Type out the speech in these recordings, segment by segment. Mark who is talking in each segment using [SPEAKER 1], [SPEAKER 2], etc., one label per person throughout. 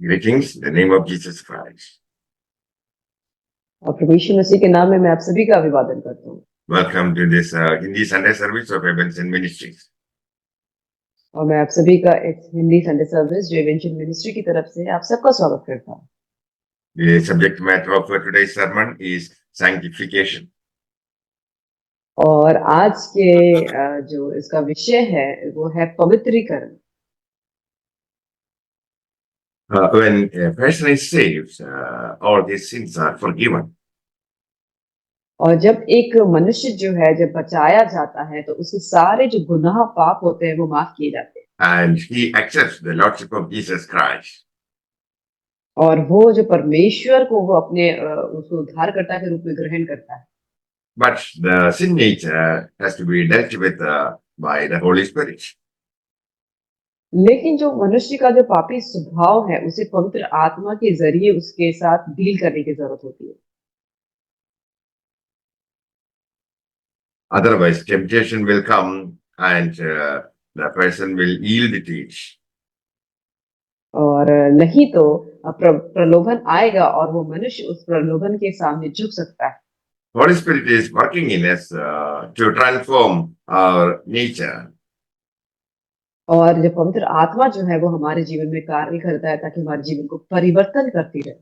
[SPEAKER 1] Greetings in the name of Jesus Christ.
[SPEAKER 2] और प्रभु यीशु मसीह के नाम में मैं आप सभी का अभिवादन करता हूँ।
[SPEAKER 1] Welcome to this Hindi Sunday service of Evanston Ministries.
[SPEAKER 2] और मैं आप सभी का इस हिंदी संडे सर्विस जो एवेंशन मिनिस्ट्री की तरफ से आप सबका स्वागत करता हूँ।
[SPEAKER 1] The subject matter of today's sermon is sanctification.
[SPEAKER 2] और आज के जो इसका विषय है वो है पवित्रीकरण।
[SPEAKER 1] When a person is saved, all his sins are forgiven.
[SPEAKER 2] और जब एक मनुष्य जो है जब बचाया जाता है तो उसके सारे जो गुनाह पाप होते हैं वो माफ किए जाते हैं।
[SPEAKER 1] And he accepts the Lordship of Jesus Christ.
[SPEAKER 2] और वो जो परमेश्वर को वो अपने उसको उद्धारकर्ता के रूप में ग्रहण करता है।
[SPEAKER 1] But the sin nature has to be dealt with by the Holy Spirit.
[SPEAKER 2] लेकिन जो मनुष्य का जो पापी स्वभाव है उसे पवित्र आत्मा के जरिए उसके साथ डील करने की जरूरत होती है।
[SPEAKER 1] Otherwise, temptation will come and the person will yield to it.
[SPEAKER 2] और नहीं तो प्रलोभन आएगा और वो मनुष्य उस प्रलोभन के सामने झुक सकता है।
[SPEAKER 1] Holy Spirit is working in us to transform our nature.
[SPEAKER 2] और जो पवित्र आत्मा जो है वो हमारे जीवन में कार्य करता है ताकि हमारे जीवन को परिवर्तन करती रहे।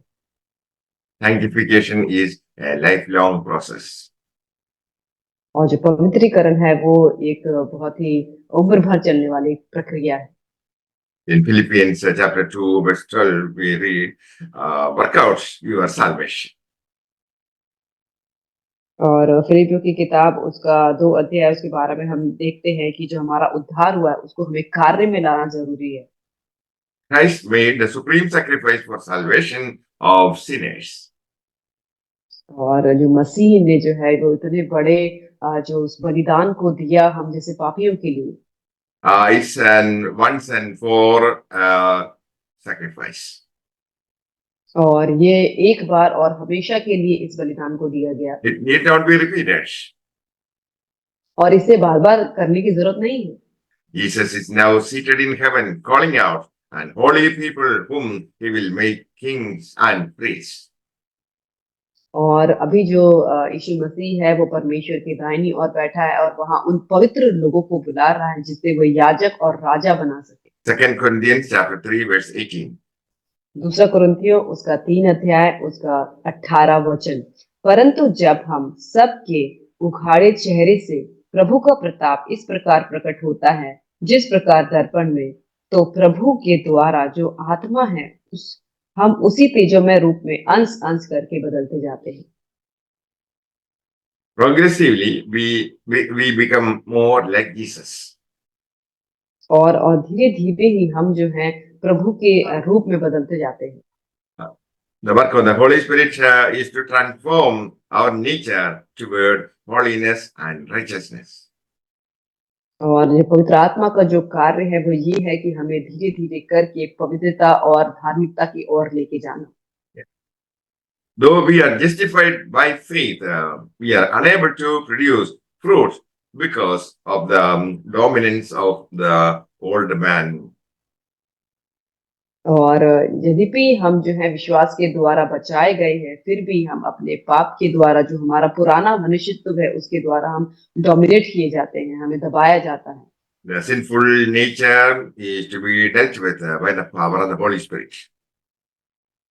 [SPEAKER 1] Sanctification is a lifelong process.
[SPEAKER 2] और जो पवित्रीकरण है वो एक बहुत ही उम्र भर चलने वाली प्रक्रिया है।
[SPEAKER 1] In Philippians chapter 2 verse 12 we read, work out your salvation.
[SPEAKER 2] और फिलिपियों की किताब उसका 2 अध्याय उसके बारे में हम देखते हैं कि जो हमारा उद्धार हुआ है उसको हमें कार्य में लाना जरूरी है।
[SPEAKER 1] Christ made the supreme sacrifice for salvation of sinners.
[SPEAKER 2] और जो मसीह ने जो है वो इतने बड़े जो उस बलिदान को दिया हम जैसे पापियों के लिए।
[SPEAKER 1] It's an once and for sacrifice.
[SPEAKER 2] और ये एक बार और हमेशा के लिए इस बलिदान को दिया गया।
[SPEAKER 1] It need not be repeated.
[SPEAKER 2] और इसे बार बार करने की जरूरत नहीं है।
[SPEAKER 1] Jesus is now seated in heaven, calling out, and holy people whom he will make kings and priests.
[SPEAKER 2] और अभी जो यीशु मसीह है वो परमेश्वर की दाहिनी ओर बैठा है और वहां उन पवित्र लोगों को बुला रहा है जिससे वो याजक और राजा बना सके।
[SPEAKER 1] 2 Corinthians chapter 3 verse 18.
[SPEAKER 2] दूसरा कुरिन्थियों उसका 3 अध्याय उसका 18 वचन। परंतु जब हम सबके उघाड़े चेहरे से प्रभु का प्रताप इस प्रकार प्रकट होता है जिस प्रकार दर्पण में, तो प्रभु के द्वारा जो आत्मा है हम उसी तेजोमय रूप में अंश अंश करके बदलते जाते हैं।
[SPEAKER 1] Progressively, we become more like Jesus.
[SPEAKER 2] और धीरे धीरे ही हम जो हैं प्रभु के रूप में बदलते जाते हैं।
[SPEAKER 1] The work of the Holy Spirit is to transform our nature toward holiness and righteousness.
[SPEAKER 2] और ये पवित्र आत्मा का जो कार्य है वो ये है कि हमें धीरे धीरे करके पवित्रता और धार्मिकता की ओर लेके जाना।
[SPEAKER 1] Though we are justified by faith, we are unable to produce fruit because of the dominance of the old man.
[SPEAKER 2] और यद्यपि हम जो है विश्वास के द्वारा बचाए गए हैं फिर भी हम अपने पाप के द्वारा जो हमारा पुराना मनुष्यत्व है उसके द्वारा हम डोमिनेट किए जाते हैं, हमें दबाया जाता है।
[SPEAKER 1] The sinful nature is to be dealt with by the power of the Holy Spirit.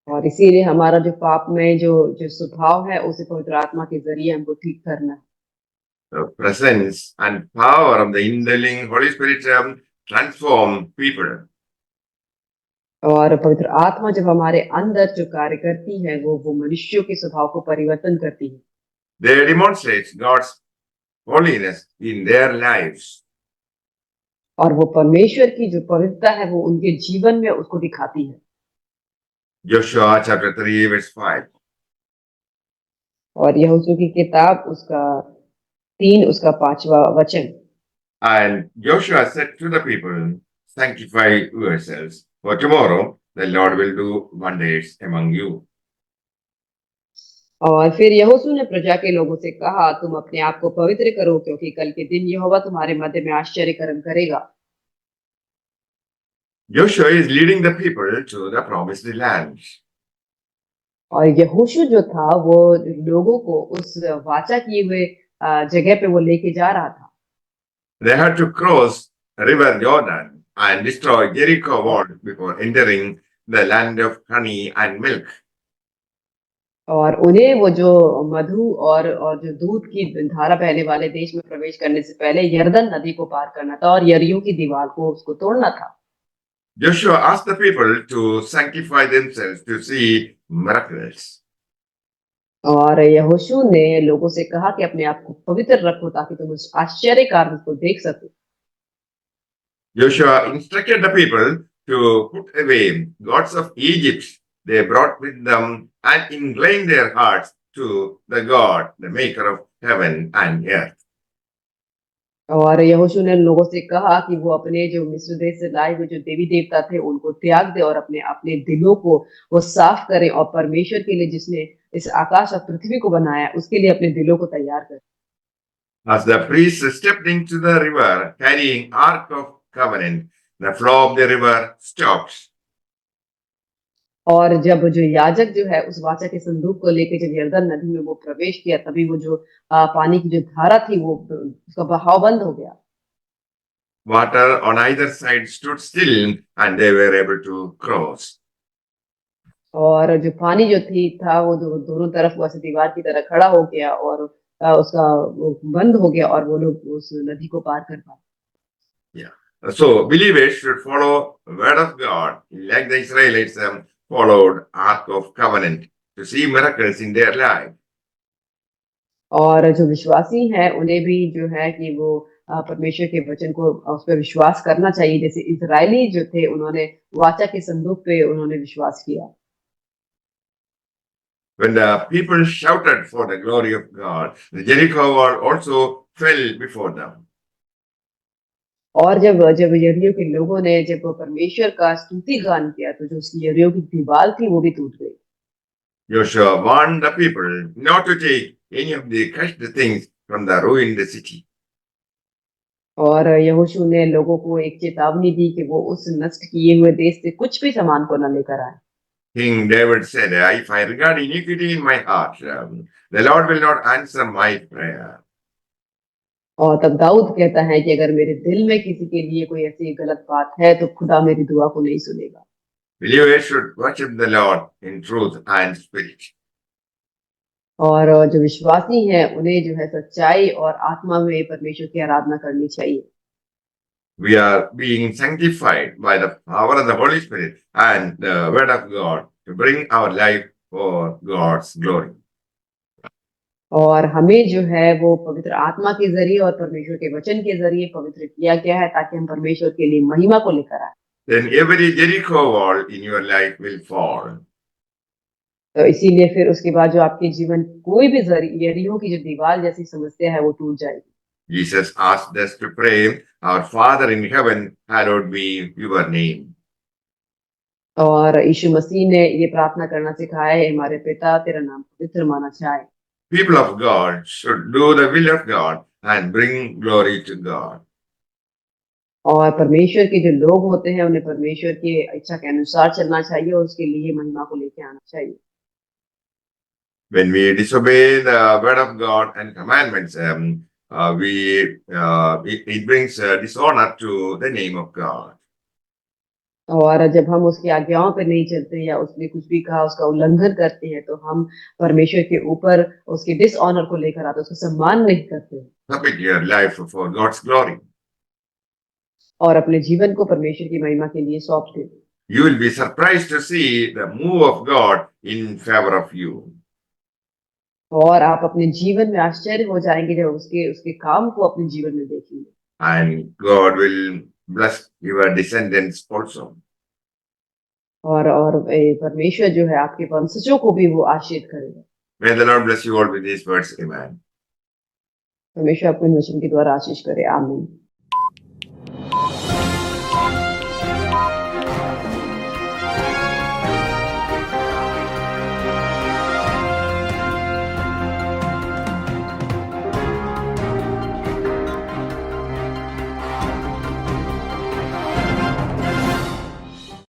[SPEAKER 2] और इसीलिए हमारा जो पाप में जो स्वभाव है उसे पवित्र आत्मा के जरिए हमको ठीक करना है।
[SPEAKER 1] The presence and power of the indwelling Holy Spirit transform people.
[SPEAKER 2] और पवित्र आत्मा जब हमारे अंदर जो कार्य करती है वो मनुष्यों के स्वभाव को परिवर्तन करती है।
[SPEAKER 1] They demonstrate God's holiness in their lives.
[SPEAKER 2] और वो परमेश्वर की जो पवित्रता है वो उनके जीवन में उसको दिखाती है।
[SPEAKER 1] Joshua chapter 3 verse 5.
[SPEAKER 2] और यहोशू की किताब उसका 3 उसका 5वां वचन।
[SPEAKER 1] And Joshua said to the people, sanctify yourselves, for tomorrow the Lord will do wonders among you.
[SPEAKER 2] और फिर यहोशू ने प्रजा के लोगों से कहा, तुम अपने आप को पवित्र करो क्योंकि कल के दिन यहोवा तुम्हारे मध्य में आश्चर्य कर्म करेगा।
[SPEAKER 1] Joshua is leading the people to the promised land.
[SPEAKER 2] और यहोशू जो था वो लोगों को उस वाचा किए हुए जगह पे वो लेके जा रहा था।
[SPEAKER 1] They had to cross river Jordan and destroy Jericho wall before entering the land of honey and milk.
[SPEAKER 2] और उन्हें वो जो मधु और जो दूध की धारा बहने वाले देश में प्रवेश करने से पहले यरदन नदी को पार करना था और यरीहो की दीवार को उसको तोड़ना था।
[SPEAKER 1] Joshua asked the people to sanctify themselves to see miracles.
[SPEAKER 2] और यहोशू ने लोगों से कहा कि अपने आप को पवित्र रखो ताकि तुम उस आश्चर्य कार्य को देख सको।
[SPEAKER 1] Joshua instructed the people to put away gods of Egypt they brought with them and incline their hearts to the God, the maker of heaven and earth.
[SPEAKER 2] और यहोशू ने लोगों से कहा कि वो अपने जो मिस्र देश से लाए हुए जो देवी देवता थे उनको त्याग दे और अपने अपने दिलों को वो साफ करें और परमेश्वर के लिए जिसने इस आकाश और पृथ्वी को बनाया उसके लिए अपने दिलों को तैयार करें।
[SPEAKER 1] As the priests stepped into the river carrying Ark of Covenant, the flow of the river stopped.
[SPEAKER 2] और जब जो याजक जो है उस वाचा के संदूक को लेकर जब यरदन नदी में वो प्रवेश किया तभी वो जो पानी की जो धारा थी वो उसका बहाव बंद हो गया।
[SPEAKER 1] Water on either side stood still and they were able to cross.
[SPEAKER 2] और जो पानी जो था वो दोनों तरफ वैसे दीवार की तरह खड़ा हो गया और उसका वो बंद हो गया और वो लोग उस नदी को पार कर पाए।
[SPEAKER 1] So believers should follow the word of God like the Israelites followed Ark of Covenant to see miracles in their life.
[SPEAKER 2] और जो विश्वासी हैं उन्हें भी जो है कि वो परमेश्वर के वचन को उस पर विश्वास करना चाहिए जैसे इजरायली जो थे उन्होंने वाचा के संदूक पे उन्होंने विश्वास किया।
[SPEAKER 1] When the people shouted for the glory of God, the Jericho wall also fell before them.
[SPEAKER 2] और जब जब यरीहो के लोगों ने जब परमेश्वर का स्तुति गान किया तो जो उसकी यरीहो की दीवार थी वो भी टूट गई।
[SPEAKER 1] Joshua warned the people not to take any of the crushed things from the ruined city.
[SPEAKER 2] और यहोशू ने लोगों को एक चेतावनी दी कि वो उस नष्ट किए हुए देश से कुछ भी सामान को न लेकर आए।
[SPEAKER 1] King David said, if I regard iniquity in my heart, the Lord will not answer my prayer.
[SPEAKER 2] और तब दाऊद कहता है कि अगर मेरे दिल में किसी के लिए कोई ऐसी गलत बात है तो खुदा मेरी दुआ को नहीं सुनेगा।
[SPEAKER 1] Believers should worship the Lord in truth and spirit.
[SPEAKER 2] और जो विश्वासी हैं उन्हें जो है सच्चाई और आत्मा में परमेश्वर की आराधना करनी चाहिए।
[SPEAKER 1] We are being sanctified by the power of the Holy Spirit and the Word of God to bring our life for God's glory.
[SPEAKER 2] और हमें जो है वो पवित्र आत्मा के जरिए और परमेश्वर के वचन के जरिए पवित्र किया गया है ताकि हम परमेश्वर के लिए महिमा को लेकर आए।
[SPEAKER 1] Then every Jericho wall in your life will fall.
[SPEAKER 2] तो इसीलिए फिर उसके बाद जो आपके जीवन कोई भी यरीहो की जो दीवार जैसी समस्या है वो टूट जाएगी।
[SPEAKER 1] Jesus asked us to pray, Our Father in heaven, hallowed be your name.
[SPEAKER 2] और यीशु मसीह ने ये प्रार्थना करना सिखाया है, हमारे पिता तेरा नाम पवित्र माना जाए।
[SPEAKER 1] People of God should do the will of God and bring glory to God.
[SPEAKER 2] और परमेश्वर के जो लोग होते हैं उन्हें परमेश्वर की इच्छा के अनुसार चलना चाहिए और उसके लिए महिमा को लेके आना चाहिए।
[SPEAKER 1] When we disobey the word of God and commandments, it brings dishonor to the name of God.
[SPEAKER 2] और जब हम उसकी आज्ञाओं पर नहीं चलते या उसने कुछ भी कहा उसका उल्लंघन करते हैं तो हम परमेश्वर के ऊपर उसके डिसऑनर को लेकर आते, उसका सम्मान नहीं करते
[SPEAKER 1] Submit your life for God's glory.
[SPEAKER 2] और अपने जीवन को परमेश्वर की महिमा के लिए सौंप देते।
[SPEAKER 1] You will be surprised to see the move of God in favor of you.
[SPEAKER 2] और आप अपने जीवन में आश्चर्य हो जाएंगे जब उसके काम को अपने जीवन में देखेंगे।
[SPEAKER 1] And God will bless your descendants also.
[SPEAKER 2] और परमेश्वर जो है आपके वंशजों को भी वो आशीर्वाद करेगा।
[SPEAKER 1] May the Lord bless you all with these words. Amen.
[SPEAKER 2] परमेश्वर अपने वचन के द्वारा आशीष करे। आमीन।